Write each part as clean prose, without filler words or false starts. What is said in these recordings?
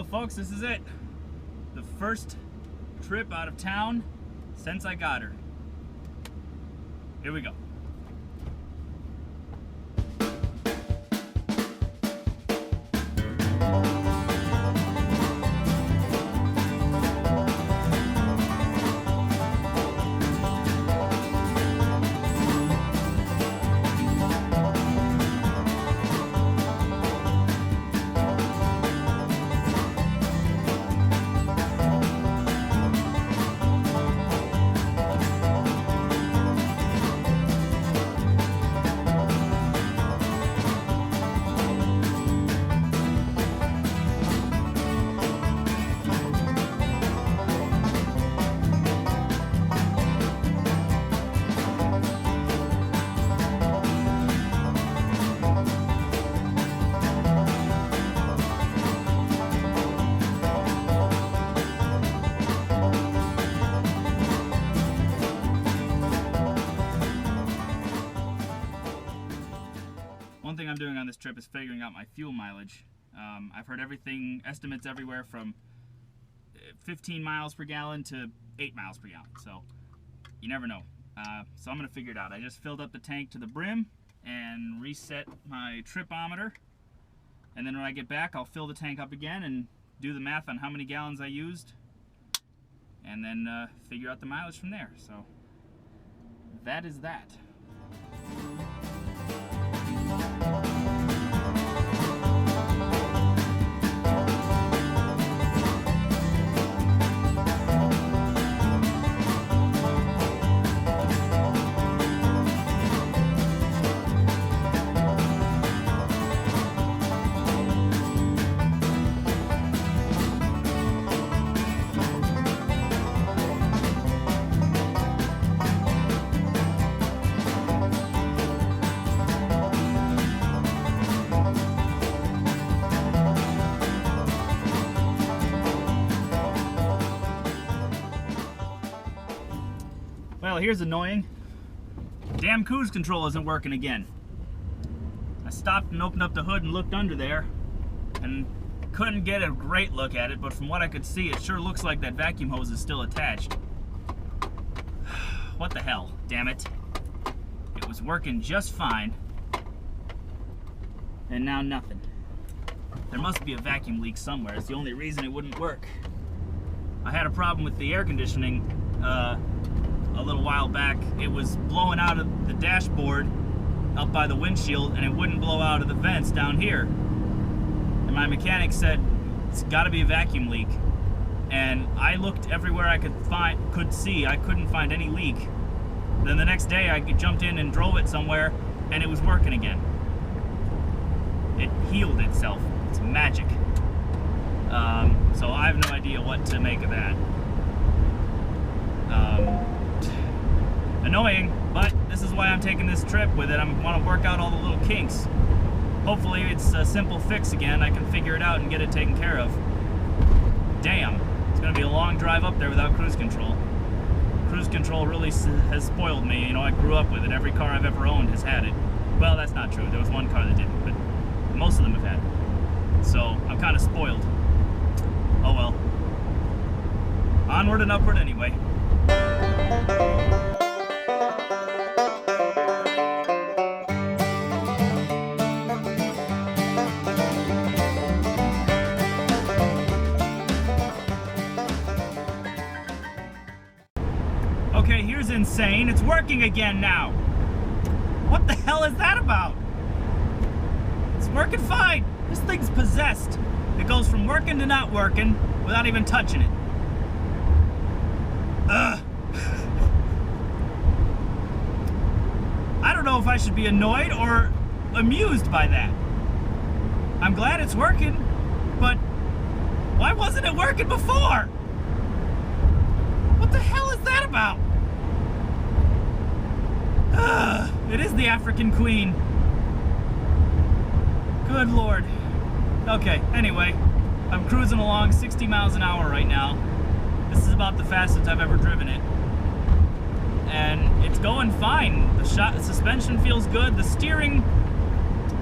Well, folks, this is it. The first trip out of town since I got her. Here we go. One thing I'm doing on this trip is figuring out my fuel mileage. I've heard estimates everywhere from 15 miles per gallon to 8 miles per gallon, so you never know. So I'm gonna figure it out. I just filled up the tank to the brim and reset my tripometer, and then when I get back I'll fill the tank up again and do the math on how many gallons I used, and then figure out the mileage from there. So that is that. Well, here's annoying. Damn cruise control isn't working again. I stopped and opened up the hood and looked under there and couldn't get a great look at it, but from what I could see, it sure looks like that vacuum hose is still attached. What the hell, damn it. It was working just fine, and now nothing. There must be a vacuum leak somewhere. It's the only reason it wouldn't work. I had a problem with the air conditioning a little while back. It was blowing out of the dashboard up by the windshield, and it wouldn't blow out of the vents down here. And my mechanic said it's got to be a vacuum leak. And I looked everywhere I could see. I couldn't find any leak. Then the next day I jumped in and drove it somewhere, and it was working again. It healed itself. It's magic. So I have no idea what to make of that. Annoying, but this is why I'm taking this trip with it. I want to work out all the little kinks. Hopefully it's a simple fix again. I can figure it out and get it taken care of. Damn, it's going to be a long drive up there without cruise control. Cruise control really has spoiled me. You know, I grew up with it. Every car I've ever owned has had it. Well, that's not true. There was one car that didn't, but most of them have had it. So I'm kind of spoiled. Oh well. Onward and upward anyway. Okay, here's insane. It's working again now. What the hell is that about? It's working fine. This thing's possessed. It goes from working to not working without even touching it. Ugh. I don't know if I should be annoyed or amused by that. I'm glad it's working, but why wasn't it working before? What the hell is that about? It is the African Queen. Good Lord. Okay, anyway, I'm cruising along 60 miles an hour right now. This is about the fastest I've ever driven it. And it's going fine. The suspension feels good. The steering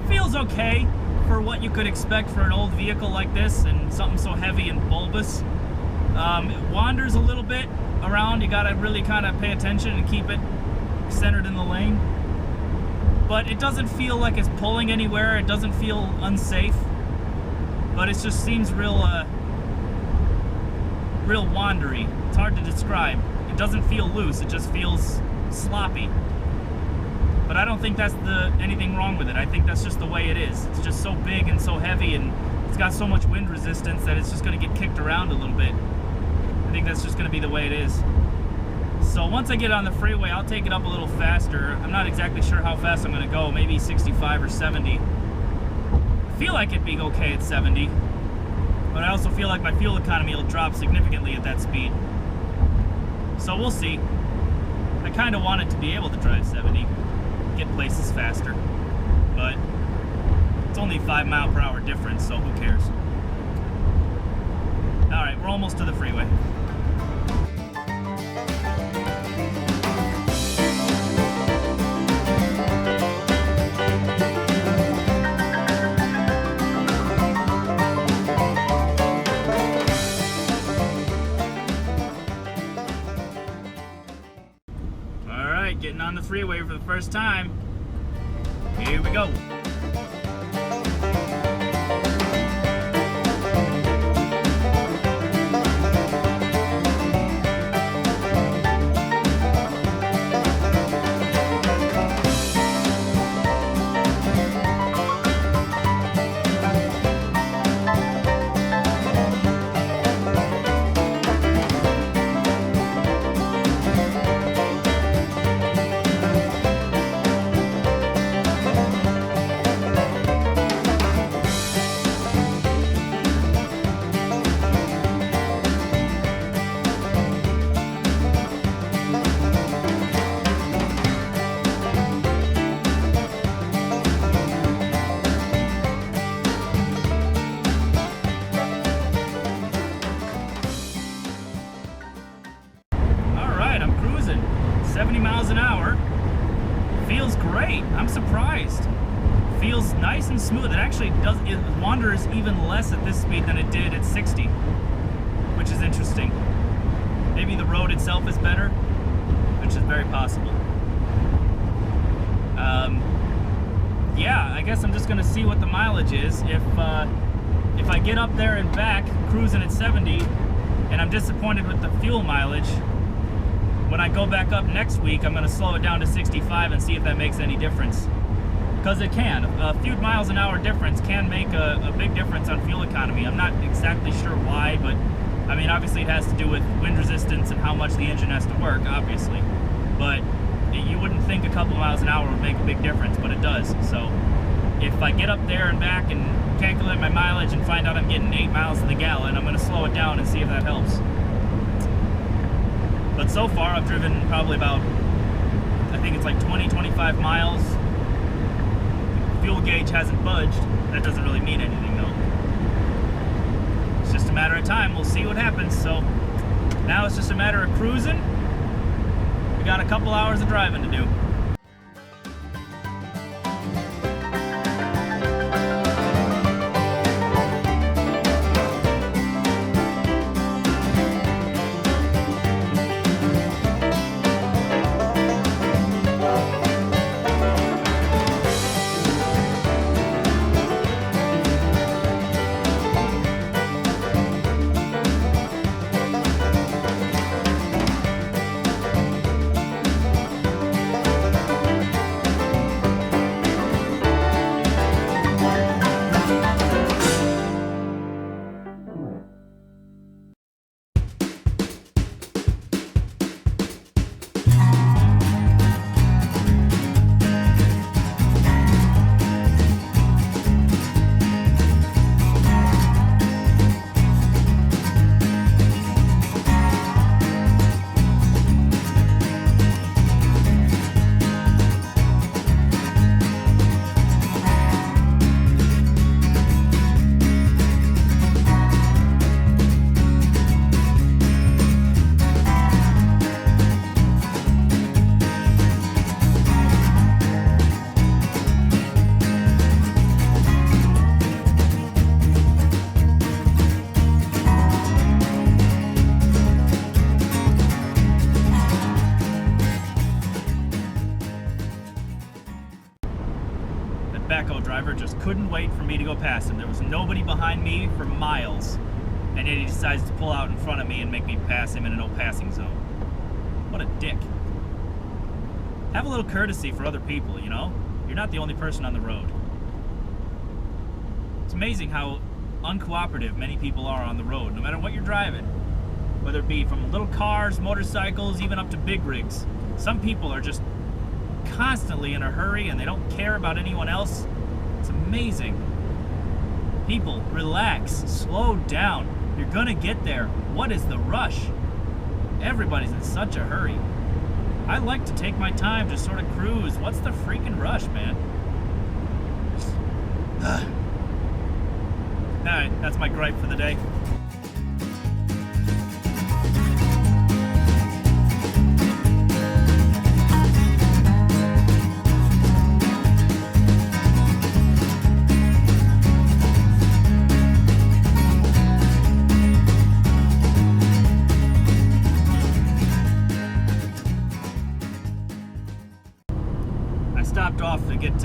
feels okay. for what you could expect for an old vehicle like this and something so heavy and bulbous. It wanders a little bit around. You gotta really kind of pay attention and keep it centered in the lane. But it doesn't feel like it's pulling anywhere. It doesn't feel unsafe. But it just seems real wandery. It's hard to describe. It doesn't feel loose. It just feels sloppy. But I don't think that's anything wrong with it. I think that's just the way it is. It's just so big and so heavy, and it's got so much wind resistance that it's just going to get kicked around a little bit. I think that's just going to be the way it is. So once I get on the freeway, I'll take it up a little faster. I'm not exactly sure how fast I'm going to go, maybe 65 or 70. I feel like it'd be okay at 70, but I also feel like my fuel economy will drop significantly at that speed. So we'll see. I kind of want it to be able to drive 70, get places faster, but it's only 5 mile per hour difference, so who cares? All right, we're almost to the freeway. Getting on the freeway for the first time. Here we go. Feels nice and smooth. It actually it wanders even less at this speed than it did at 60, which is interesting. Maybe the road itself is better, which is very possible. Yeah, I guess I'm just gonna see what the mileage is. If I get up there and back cruising at 70 and I'm disappointed with the fuel mileage, when I go back up next week, I'm gonna slow it down to 65 and see if that makes any difference. Because it can. A few miles an hour difference can make a big difference on fuel economy. I'm not exactly sure why, but I mean, obviously it has to do with wind resistance and how much the engine has to work, obviously. But you wouldn't think a couple miles an hour would make a big difference, but it does. So if I get up there and back and calculate my mileage and find out I'm getting 8 miles to the gallon, I'm going to slow it down and see if that helps. But so far I've driven probably about, I think it's like 20-25 miles. Fuel gauge hasn't budged. That doesn't really mean anything though. It's just a matter of time. We'll see what happens. So now it's just a matter of cruising. We got a couple hours of driving to do. backhoe driver just couldn't wait for me to go past him. There was nobody behind me for miles, and yet he decides to pull out in front of me and make me pass him in a no passing zone. What a dick. Have a little courtesy for other people, you know? You're not the only person on the road. It's amazing how uncooperative many people are on the road, no matter what you're driving. Whether it be from little cars, motorcycles, even up to big rigs. Some people are just constantly in a hurry and they don't care about anyone else. It's amazing. People, relax, slow down. You're gonna get there. What is the rush? Everybody's in such a hurry. I like to take my time, just sort of cruise. What's the freaking rush, man? Alright, that's my gripe for the day. Stopped off to get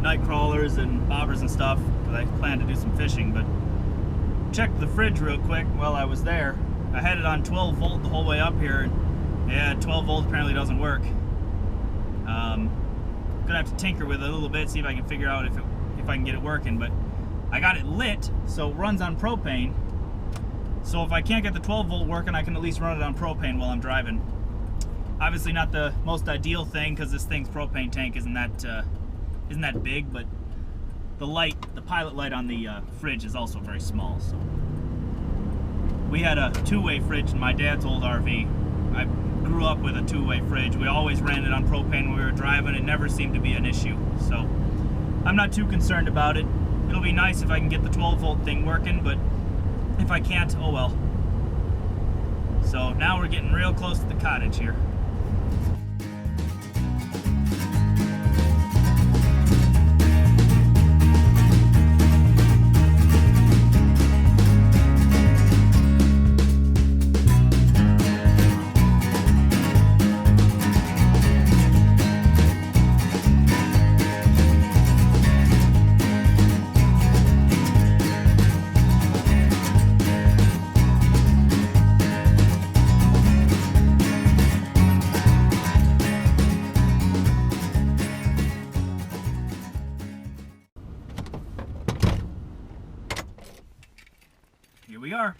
night crawlers and bobbers and stuff because I planned to do some fishing, but checked the fridge real quick while I was there. I had it on 12 volt the whole way up here, and yeah, 12 volt apparently doesn't work. Gonna have to tinker with it a little bit, see if I can figure out if I can get it working, but I got it lit, so it runs on propane. So if I can't get the 12 volt working, I can at least run it on propane while I'm driving. Obviously not the most ideal thing because this thing's propane tank isn't that big, but the pilot light on the fridge is also very small. So we had a two-way fridge in my dad's old RV. I grew up with a two-way fridge. We always ran it on propane when we were driving. It never seemed to be an issue. So I'm not too concerned about it. It'll be nice if I can get the 12 volt thing working, but if I can't, oh well. So now we're getting real close to the cottage here. Here we are.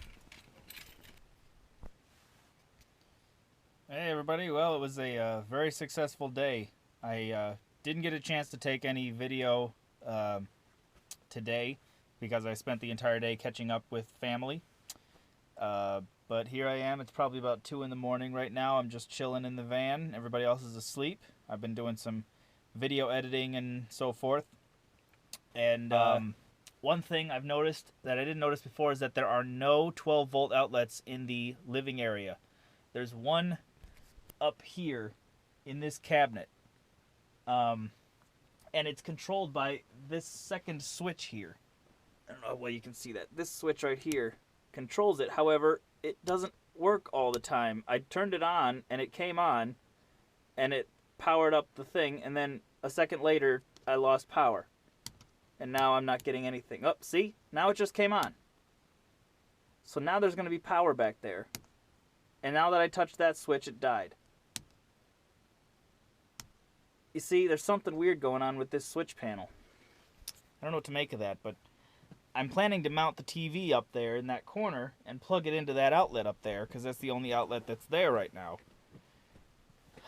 Hey everybody, well, it was a very successful day. I didn't get a chance to take any video today because I spent the entire day catching up with family. But here I am. It's probably about 2 in the morning right now. I'm just chilling in the van. Everybody else is asleep. I've been doing some video editing and so forth. And one thing I've noticed that I didn't notice before is that there are no 12 volt outlets in the living area. There's one up here in this cabinet. And it's controlled by this second switch here. I don't know well you can see that. This switch right here controls it. However, it doesn't work all the time. I turned it on and it came on and it powered up the thing, and then a second later I lost power. And now I'm not getting anything. Oh, see? Now it just came on. So now there's going to be power back there. And now that I touched that switch, it died. You see, there's something weird going on with this switch panel. I don't know what to make of that, but I'm planning to mount the TV up there in that corner and plug it into that outlet up there, because that's the only outlet that's there right now.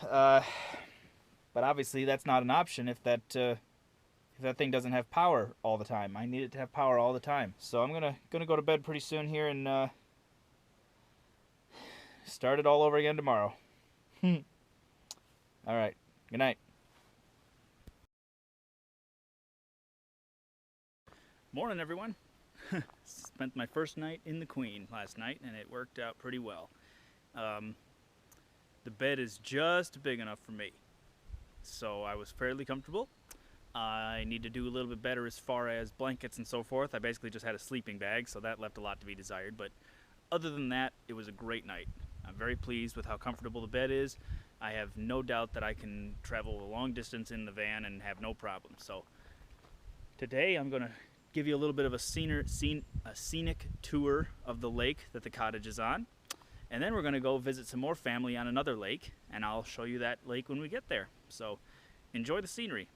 But obviously that's not an option if that thing doesn't have power all the time. I need it to have power all the time. So I'm gonna go to bed pretty soon here and start it all over again tomorrow. All right. Good night. Morning, everyone. Spent my first night in the Queen last night, and it worked out pretty well. The bed is just big enough for me, so I was fairly comfortable. I need to do a little bit better as far as blankets and so forth. I basically just had a sleeping bag, so that left a lot to be desired. But other than that, it was a great night. I'm very pleased with how comfortable the bed is. I have no doubt that I can travel a long distance in the van and have no problem. So Today I'm going to give you a little bit of a scenic tour of the lake that the cottage is on. And then we're going to go visit some more family on another lake, and I'll show you that lake when we get there. So enjoy the scenery.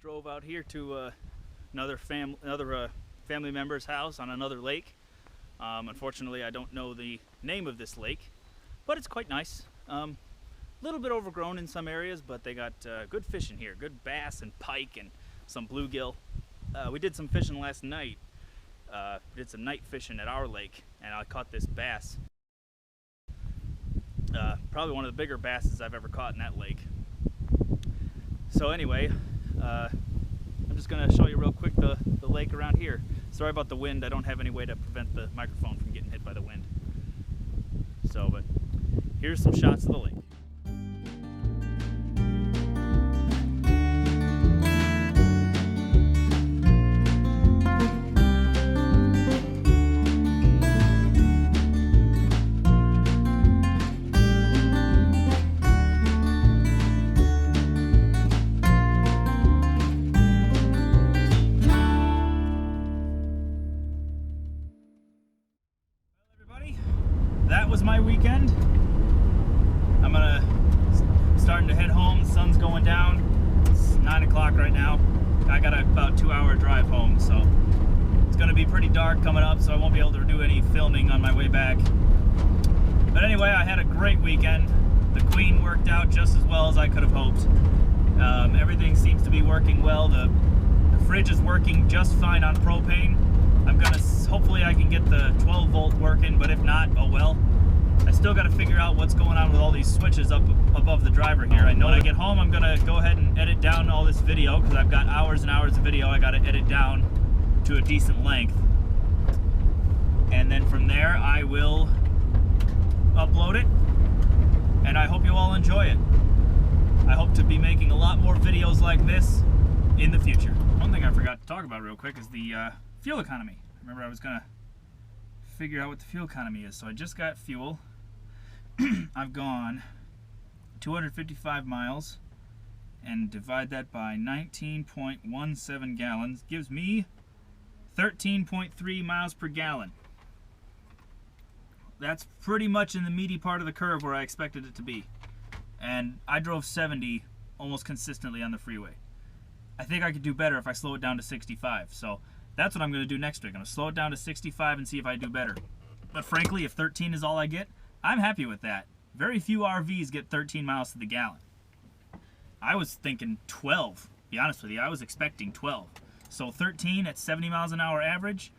Drove out here to another family member's house on another lake. Unfortunately, I don't know the name of this lake, but it's quite nice. A little bit overgrown in some areas, but they got good fishing here, good bass and pike and some bluegill. We did some fishing last night. Did some night fishing at our lake, and I caught this bass. Probably one of the bigger basses I've ever caught in that lake. So anyway, I'm just going to show you real quick the lake around here. Sorry about the wind. I don't have any way to prevent the microphone from getting hit by the wind. So, but here's some shots of the lake. That was my weekend. I'm starting to head home. The sun's going down. It's 9 o'clock right now. I got about 2-hour drive home, so it's gonna be pretty dark coming up, so I won't be able to do any filming on my way back. But anyway, I had a great weekend. The Queen worked out just as well as I could have hoped. Everything seems to be working well. The fridge is working just fine on propane. Hopefully I can get the 12 volt working, but if not, oh well. I still got to figure out what's going on with all these switches up above the driver here. I know when I get home I'm going to go ahead and edit down all this video, because I've got hours and hours of video I got to edit down to a decent length. And then from there I will upload it, and I hope you all enjoy it. I hope to be making a lot more videos like this in the future. One thing I forgot to talk about real quick is the fuel economy. Remember, I was gonna figure out what the fuel economy is. So I just got fuel. I've gone 255 miles and divide that by 19.17 gallons. Gives me 13.3 miles per gallon. That's pretty much in the meaty part of the curve where I expected it to be. and I drove 70 almost consistently on the freeway. I think I could do better if I slow it down to 65. So that's what I'm going to do next week. I'm going to slow it down to 65 and see if I do better. But frankly, if 13 is all I get, I'm happy with that. Very few RVs get 13 miles to the gallon. I was thinking 12, to be honest with you. I was expecting 12. So 13 at 70 miles an hour average,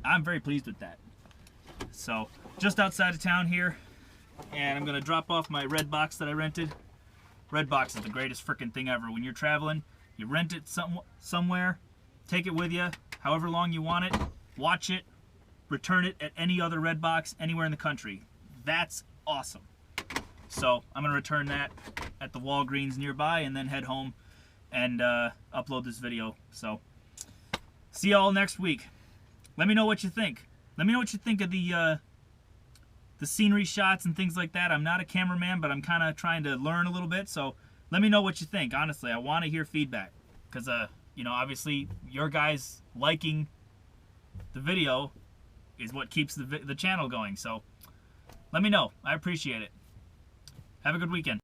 I'm very pleased with that. So just outside of town here, and I'm gonna drop off my red box that I rented. Red box is the greatest freaking thing ever. When you're traveling, you rent it somewhere, take it with you, however long you want it, watch it, return it at any other red box anywhere in the country. That's awesome. So I'm gonna return that at the Walgreens nearby and then head home and upload this video. So see y'all next week. Let me know what you think. Let me know what you think of the scenery shots and things like that. I'm not a cameraman, but I'm kind of trying to learn a little bit. So let me know what you think. Honestly, I want to hear feedback because, you know, obviously your guys liking the video is what keeps the channel going. So let me know. I appreciate it. Have a good weekend.